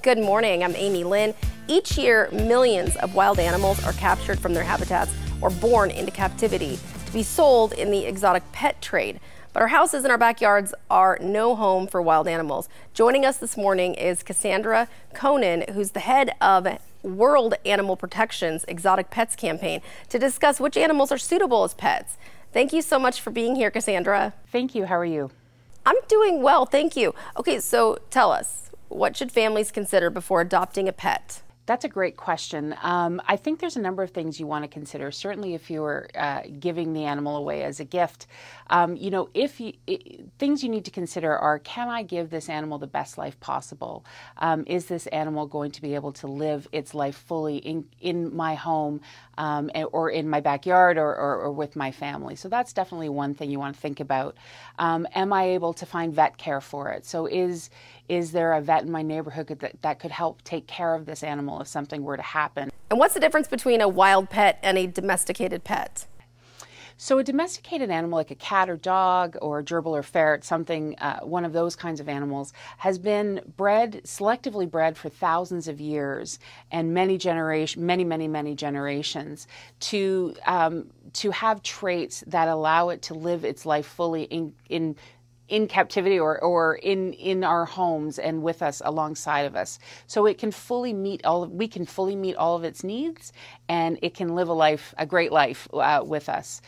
Good morning, I'm Amy Lynn. Each year, millions of wild animals are captured from their habitats or born into captivity to be sold in the exotic pet trade. But our houses and our backyards are no home for wild animals. Joining us this morning is Cassandra Koenen, who's the head of World Animal Protection's Exotic Pets campaign, to discuss which animals are suitable as pets. Thank you so much for being here, Cassandra. Thank you. How are you? I'm doing well, thank you. Okay, so tell us, what should families consider before adopting a pet? That's a great question. I think there's a number of things you want to consider. Certainly, if you're giving the animal away as a gift, things you need to consider are: can I give this animal the best life possible? Is this animal going to be able to live its life fully in my home, or in my backyard, or with my family? So that's definitely one thing you want to think about. Am I able to find vet care for it? So is there a vet in my neighborhood that could help take care of this animal if something were to happen? And what's the difference between a wild pet and a domesticated pet? So a domesticated animal like a cat or dog or a gerbil or ferret, something, one of those kinds of animals, has been selectively bred for thousands of years and many generations to have traits that allow it to live its life fully in captivity or in our homes and with us, alongside of us. So it can fully meet we can fully meet all of its needs, and it can live a great life with us.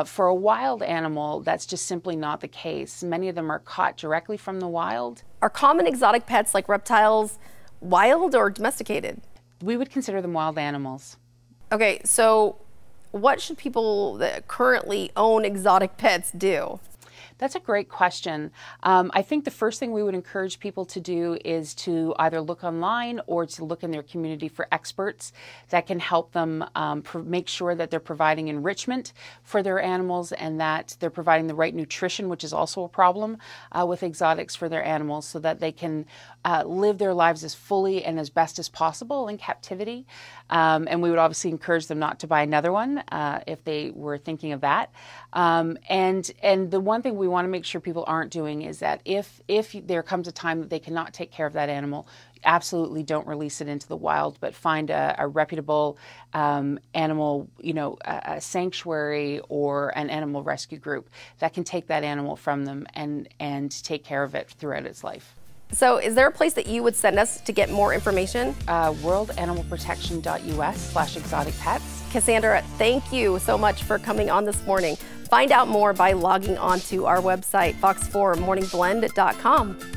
For a wild animal, that's just simply not the case. Many of them are caught directly from the wild. Are common exotic pets like reptiles wild or domesticated? We would consider them wild animals. Okay, so what should people that currently own exotic pets do? That's a great question. I think the first thing we would encourage people to do is to either look online or to look in their community for experts that can help them make sure that they're providing enrichment for their animals and that they're providing the right nutrition, which is also a problem with exotics for their animals, so that they can live their lives as fully and as best as possible in captivity. And we would obviously encourage them not to buy another one if they were thinking of that. And the one thing we want to make sure people aren't doing is that if there comes a time that they cannot take care of that animal, absolutely don't release it into the wild, but find a reputable animal, a sanctuary or an animal rescue group that can take that animal from them and take care of it throughout its life. So is there a place that you would send us to get more information? worldanimalprotection.us/exotic pets. Cassandra, thank you so much for coming on this morning. Find out more by logging on to our website, fox4morningblend.com.